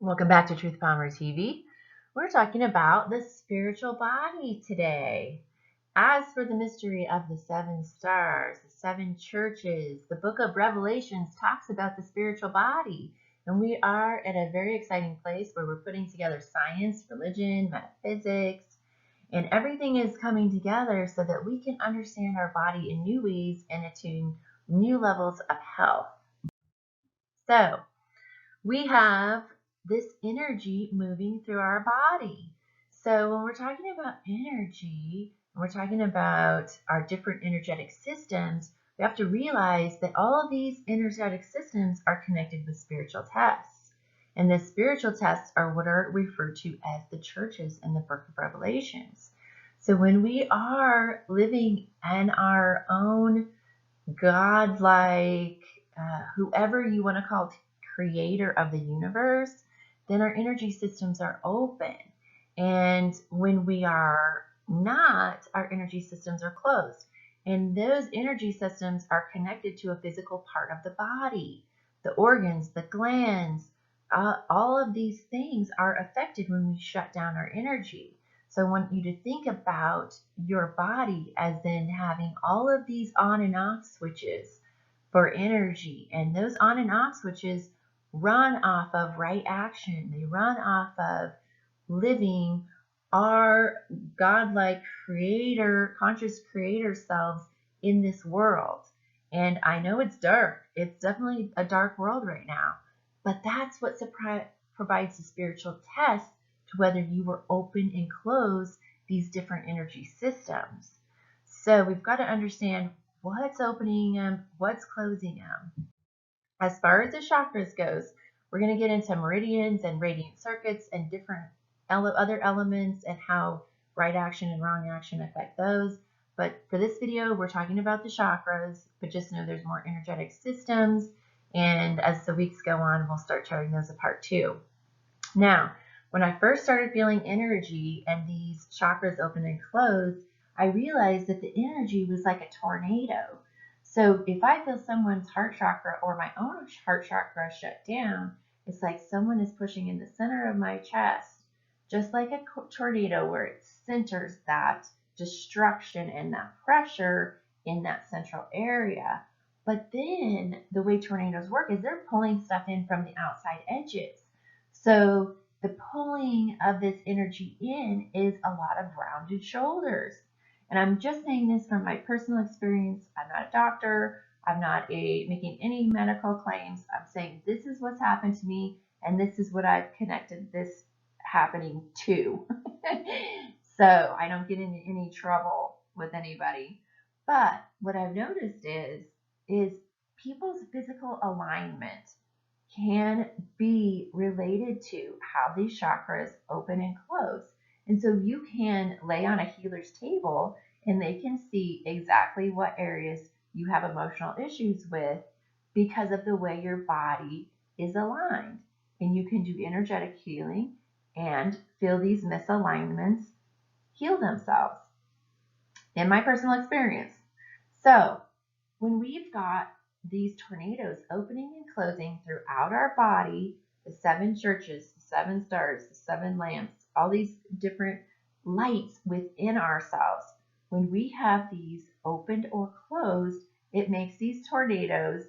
Welcome back to Truth Bomber TV. We're talking about the spiritual body today. As for the mystery of the seven stars, the seven churches, the book of Revelations talks about the spiritual body. And we are at a very exciting place where we're putting together science, religion, metaphysics, and everything is coming together so that we can understand our body in new ways and attain new levels of health. So, we have this energy moving through our body. So when we're talking about energy, and we're talking about our different energetic systems, we have to realize that all of these energetic systems are connected with spiritual tests. And the spiritual tests are what are referred to as the churches in the book of Revelations. So when we are living in our own godlike, whoever you want to call creator of the universe, then our energy systems are open. And when we are not, our energy systems are closed. And those energy systems are connected to a physical part of the body. The organs, the glands, all of these things are affected when we shut down our energy. So I want you to think about your body as in having all of these on and off switches for energy. And those on and off switches run off of right action. They run off of living our godlike creator, conscious creator selves in this world. And I know it's dark. It's definitely a dark world right now. But that's what provides the spiritual test to whether you were open and close these different energy systems. So we've got to understand what's opening them, what's closing them. As far as the chakras goes, we're going to get into meridians and radiant circuits and different other elements and how right action and wrong action affect those. But for this video, we're talking about the chakras, but just know there's more energetic systems. And as the weeks go on, we'll start tearing those apart too. Now, when I first started feeling energy and these chakras open and close, I realized that the energy was like a tornado. So if I feel someone's heart chakra or my own heart chakra shut down, it's like someone is pushing in the center of my chest, just like a tornado where it centers that destruction and that pressure in that central area. But then the way tornadoes work is they're pulling stuff in from the outside edges. So the pulling of this energy in is a lot of rounded shoulders. And I'm just saying this from my personal experience. I'm not a doctor. I'm not making any medical claims. I'm saying this is what's happened to me, and this is what I've connected this happening to. So I don't get into any trouble with anybody. But what I've noticed is people's physical alignment can be related to how these chakras open and close. And so you can lay on a healer's table and they can see exactly what areas you have emotional issues with because of the way your body is aligned. And you can do energetic healing and feel these misalignments heal themselves, in my personal experience. So when we've got these tornadoes opening and closing throughout our body, the seven churches, the seven stars, the seven lamps, all these different lights within ourselves, when we have these opened or closed, it makes these tornadoes,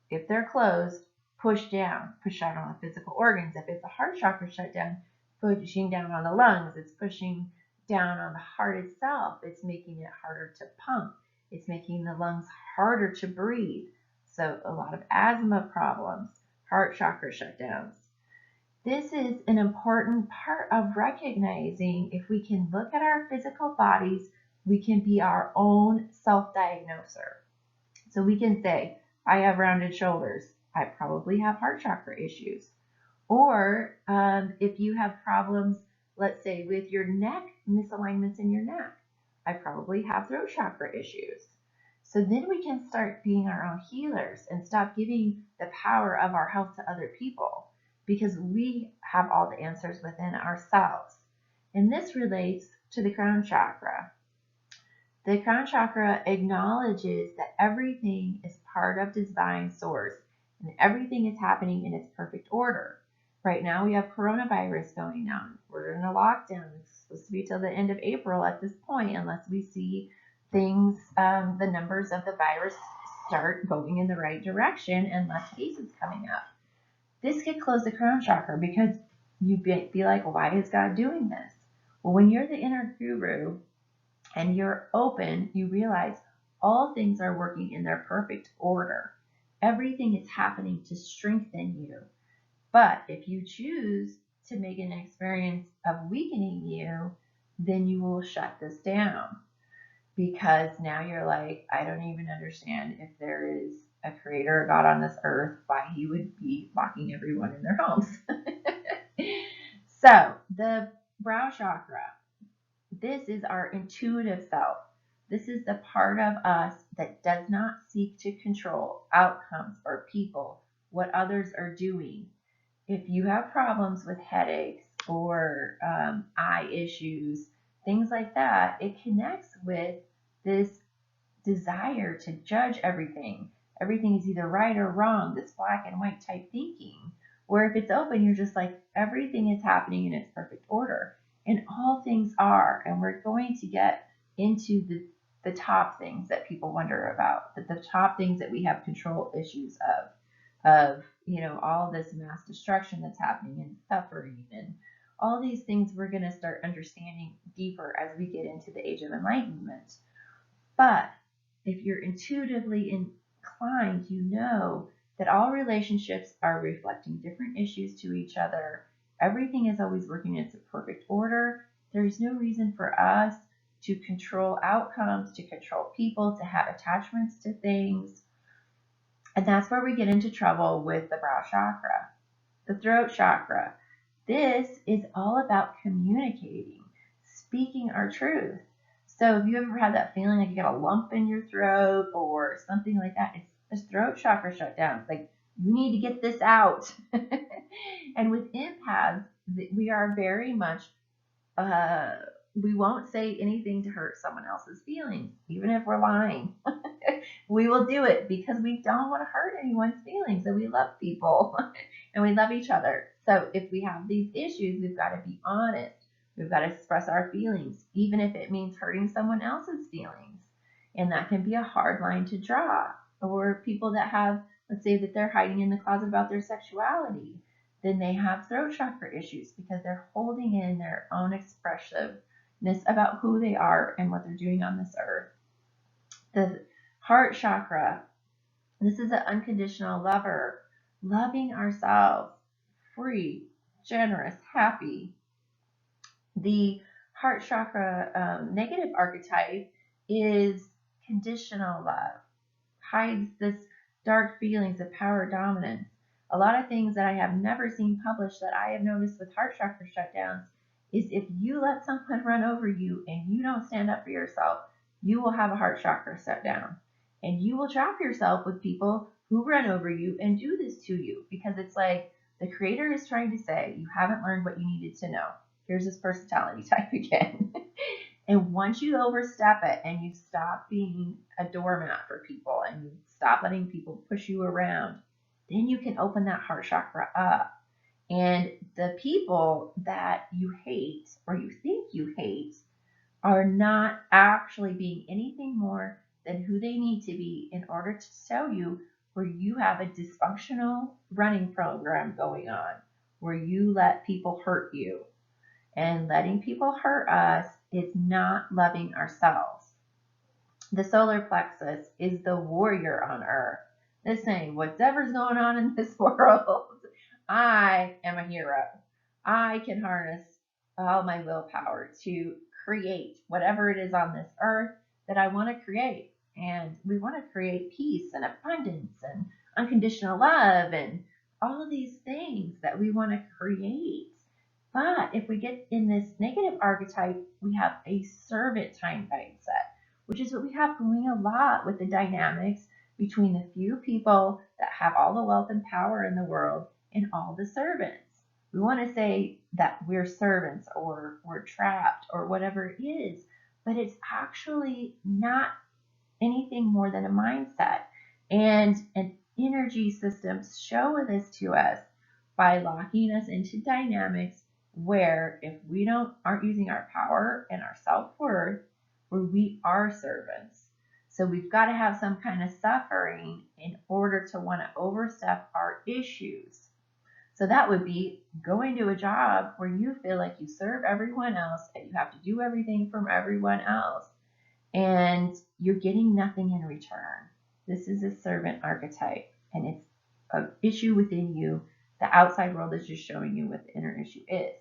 if they're closed, push down on the physical organs. If it's a heart chakra shut down, pushing down on the lungs, it's pushing down on the heart itself. It's making it harder to pump. It's making the lungs harder to breathe. So a lot of asthma problems, heart chakra shutdowns. This is an important part of recognizing if we can look at our physical bodies, we can be our own self-diagnoser. So we can say, I have rounded shoulders. I probably have heart chakra issues. Or if you have problems, let's say with your neck, misalignments in your neck, I probably have throat chakra issues. So then we can start being our own healers and stop giving the power of our health to other people because we have all the answers within ourselves. And this relates to the crown chakra. The crown chakra acknowledges that everything is part of divine source and everything is happening in its perfect order. Right now we have coronavirus going on. We're in a lockdown. It's supposed to be till the end of April at this point, unless we see things, the numbers of the virus start going in the right direction and less cases coming up. This could close the crown chakra because you'd be like, well, why is God doing this? Well, when you're the inner guru and you're open, you realize all things are working in their perfect order. Everything is happening to strengthen you. But if you choose to make an experience of weakening you, then you will shut this down because now you're like, I don't even understand if there is a creator, God on this earth, why he would be locking everyone in their homes. So, the brow chakra, this is our intuitive self. This is the part of us that does not seek to control outcomes or people, what others are doing. If you have problems with headaches or eye issues, things like that, it connects with this desire to judge everything. Everything is either right or wrong, this black and white type thinking. Where if it's open, you're just like, everything is happening in its perfect order. And all things are. And we're going to get into the top things that people wonder about, the top things that we have control issues of all this mass destruction that's happening and suffering and all these things we're going to start understanding deeper as we get into the age of enlightenment. But if you're intuitively inclined, you know that all relationships are reflecting different issues to each other. Everything is always working in its perfect order. There's no reason for us to control outcomes, to control people, to have attachments to things. And that's where we get into trouble with the brow chakra. The throat chakra. This is all about communicating, speaking our truth. So if you ever had that feeling like you got a lump in your throat or something like that, it's a throat chakra shutdown. It's like, you need to get this out. And with empaths, we are very much, we won't say anything to hurt someone else's feelings, even if we're lying. We will do it because we don't want to hurt anyone's feelings and we love people and we love each other. So if we have these issues, we've got to be honest. We've got to express our feelings, even if it means hurting someone else's feelings. And that can be a hard line to draw. Or people that have, let's say that they're hiding in the closet about their sexuality, then they have throat chakra issues because they're holding in their own expressiveness about who they are and what they're doing on this earth. The heart chakra, this is an unconditional lover, loving ourselves, free, generous, happy. The heart chakra negative archetype is conditional love, hides this dark feelings of power dominance. A lot of things that I have never seen published that I have noticed with heart chakra shutdowns is if you let someone run over you and you don't stand up for yourself, you will have a heart chakra shutdown. And you will trap yourself with people who run over you and do this to you because it's like the creator is trying to say, you haven't learned what you needed to know. Here's this personality type again. And once you overstep it and you stop being a doormat for people and you stop letting people push you around, then you can open that heart chakra up. And the people that you hate or you think you hate are not actually being anything more than who they need to be in order to show you where you have a dysfunctional running program going on, where you let people hurt you. And letting people hurt us is not loving ourselves. The solar plexus is the warrior on earth. It's saying, whatever's going on in this world, I am a hero. I can harness all my willpower to create whatever it is on this earth that I want to create. And we want to create peace and abundance and unconditional love and all of these things that we want to create. But if we get in this negative archetype, we have a servant time mindset, which is what we have going a lot with the dynamics between the few people that have all the wealth and power in the world and all the servants. We want to say that we're servants or we're trapped or whatever it is, but it's actually not anything more than a mindset. And energy systems show this to us. by locking us into dynamics where if we aren't using our power and our self-worth, where we are servants. So we've got to have some kind of suffering in order to want to overstep our issues. So that would be going to a job where you feel like you serve everyone else and you have to do everything from everyone else and you're getting nothing in return. This is a servant archetype and it's an issue within you. The outside world is just showing you what the inner issue is.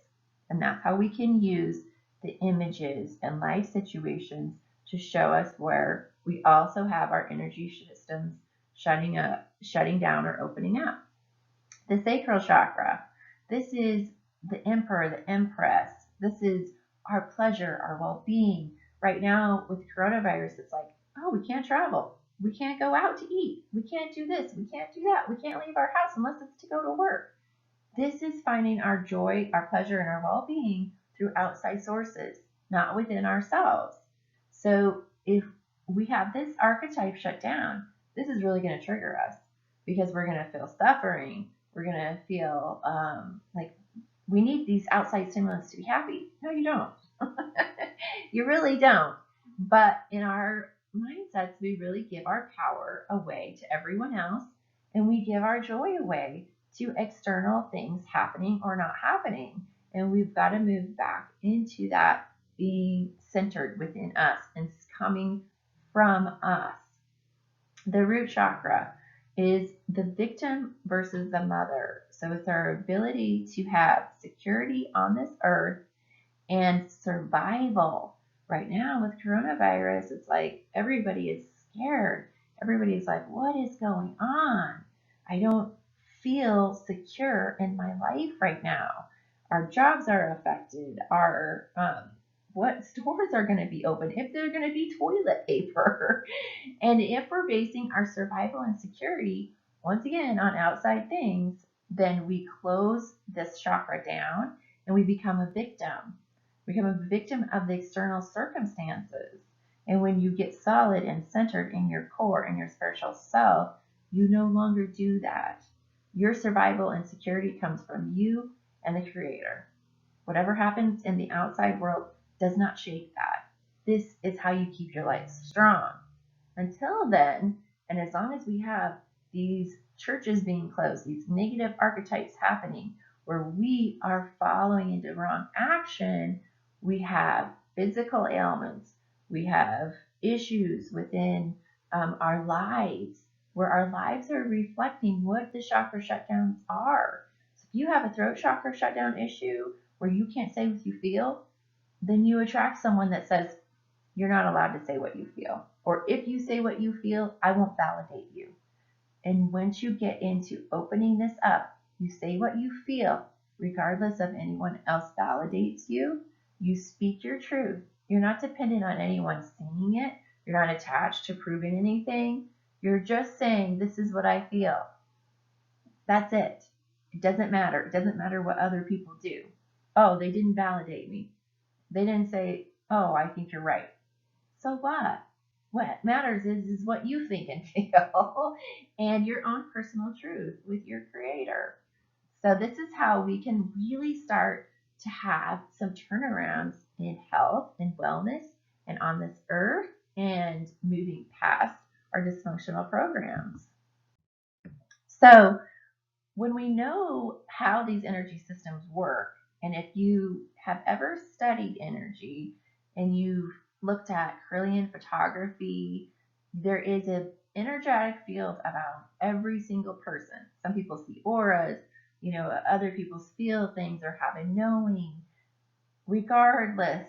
And that's how we can use the images and life situations to show us where we also have our energy systems shutting down, or opening up. The sacral chakra. This is the emperor, the empress. This is our pleasure, our well-being. Right now with coronavirus, it's like, oh, we can't travel. We can't go out to eat. We can't do this. We can't do that. We can't leave our house unless it's to go to work. This is finding our joy, our pleasure, and our well-being through outside sources, not within ourselves. So if we have this archetype shut down, this is really going to trigger us because we're going to feel suffering. We're going to feel like we need these outside stimulants to be happy. No, you don't. You really don't. But in our mindsets, we really give our power away to everyone else, and we give our joy away to external things happening or not happening. And we've got to move back into that being centered within us and coming from us. The root chakra is the victim versus the mother. So it's our ability to have security on this earth and survival. Right now with coronavirus, it's like everybody is scared. Everybody's like, what is going on? I don't feel secure in my life right now. Our jobs are affected. Our what stores are going to be open, if they're going to be toilet paper. And if we're basing our survival and security, once again, on outside things, then we close this chakra down and we become a victim. We become a victim of the external circumstances. And when you get solid and centered in your core and your spiritual self, you no longer do that. Your survival and security comes from you and the Creator. Whatever happens in the outside world does not shake that. This is how you keep your life strong. Until then, and as long as we have these churches being closed, these negative archetypes happening, where we are following into wrong action, we have physical ailments, we have issues within our lives, where our lives are reflecting what the chakra shutdowns are. So if you have a throat chakra shutdown issue where you can't say what you feel, then you attract someone that says, you're not allowed to say what you feel. Or if you say what you feel, I won't validate you. And once you get into opening this up, you say what you feel, regardless of anyone else validates you. You speak your truth. You're not dependent on anyone saying it. You're not attached to proving anything. You're just saying, this is what I feel. That's it. It doesn't matter. It doesn't matter what other people do. Oh, they didn't validate me. They didn't say, oh, I think you're right. So what? What matters is what you think and feel and your own personal truth with your Creator. So this is how we can really start to have some turnarounds in health and wellness and on this earth and moving past our dysfunctional programs. So when we know how these energy systems work, and if you have ever studied energy and you've looked at Kirlian photography, there is an energetic field about every single person. Some people see auras, other people feel things or have a knowing. Regardless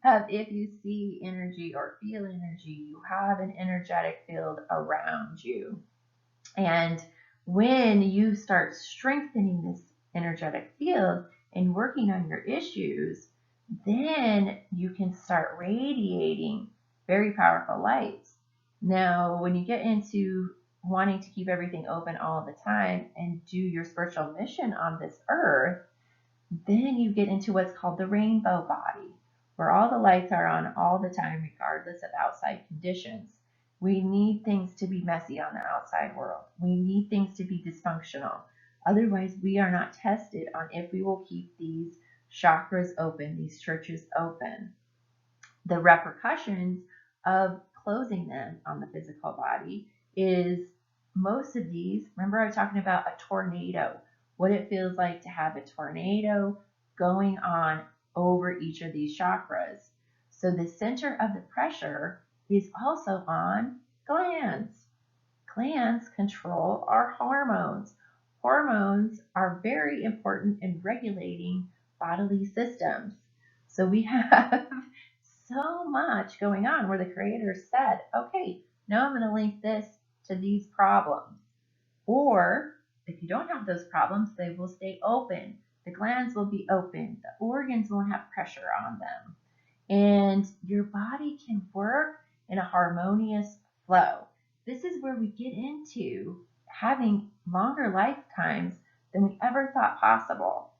of if you see energy or feel energy, you have an energetic field around you. And when you start strengthening this energetic field and working on your issues, then you can start radiating very powerful lights. Now, when you get into wanting to keep everything open all the time and do your spiritual mission on this earth, then you get into what's called the rainbow body, where all the lights are on all the time, regardless of outside conditions. We need things to be messy on the outside world. We need things to be dysfunctional. Otherwise, we are not tested on if we will keep these chakras open, these churches open. The repercussions of closing them on the physical body is most of these. Remember, I was talking about a tornado, what it feels like to have a tornado going on over each of these chakras. So the center of the pressure is also on glands. Glands control our hormones. Hormones are very important in regulating bodily systems. So we have so much going on where the creator said, okay, now I'm going to link this to these problems. Or if you don't have those problems, they will stay open. The glands will be open. The organs won't have pressure on them. And your body can work in a harmonious flow. This is where we get into having longer lifetimes than we ever thought possible.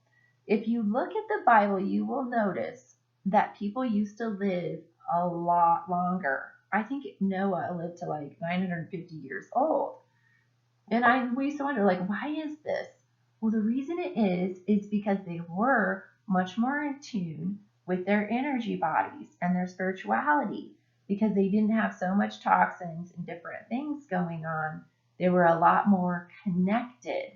If you look at the Bible, you will notice that people used to live a lot longer. I think Noah lived to like 950 years old. And we used to wonder, like, why is this? Well, the reason it is because they were much more in tune with their energy bodies and their spirituality because they didn't have so much toxins and different things going on. They were a lot more connected.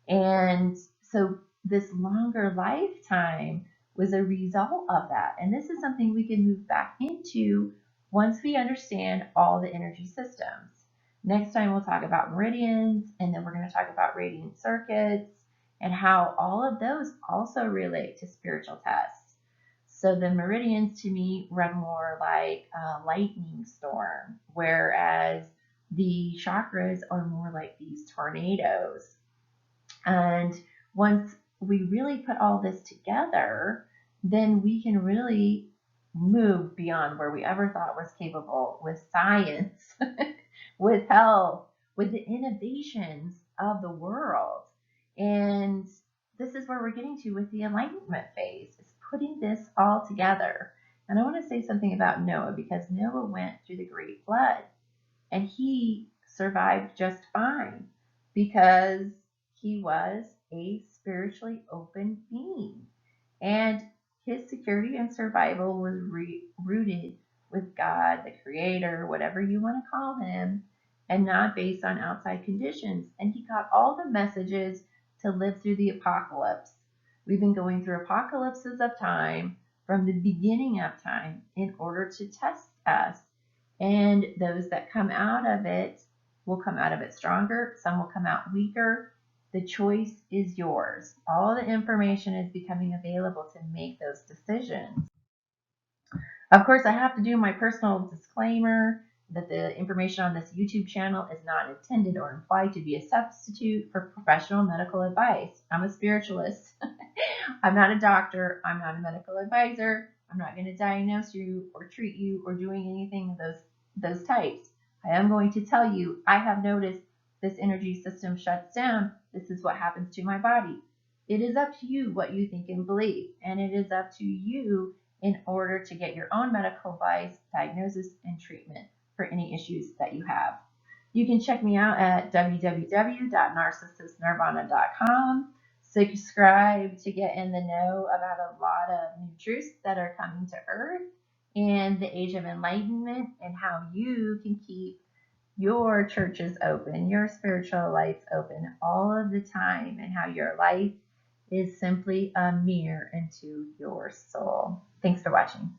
And so this longer lifetime was a result of that. And this is something we can move back into once we understand all the energy systems. Next time we'll talk about meridians, and then we're going to talk about radiant circuits and how all of those also relate to spiritual tests. So the meridians to me run more like a lightning storm, whereas the chakras are more like these tornadoes. And once we really put all this together, then we can really move beyond where we ever thought was capable with science, with health, with the innovations of the world. And this is where we're getting to with the enlightenment phase, is putting this all together. And I want to say something about Noah because Noah went through the great flood and he survived just fine because he was a spiritually open being. And his security and survival was rooted with God, the creator, whatever you want to call him, and not based on outside conditions. And he got all the messages to live through the apocalypse. We've been going through apocalypses of time from the beginning of time in order to test us. And those that come out of it will come out of it stronger. Some will come out weaker. The choice is yours. All the information is becoming available to make those decisions. Of course, I have to do my personal disclaimer that the information on this YouTube channel is not intended or implied to be a substitute for professional medical advice. I'm a spiritualist. I'm not a doctor. I'm not a medical advisor. I'm not going to diagnose you or treat you or doing anything of those types. I am going to tell you, I have noticed this energy system shuts down. This is what happens to my body. It is up to you what you think and believe, and it is up to you in order to get your own medical advice, diagnosis, and treatment for any issues that you have. You can check me out at www.narcissistnirvana.com. Subscribe to get in the know about a lot of new truths that are coming to Earth and the age of enlightenment and how you can keep your churches open, your spiritual lights open all of the time, and how your life is simply a mirror into your soul. Thanks for watching.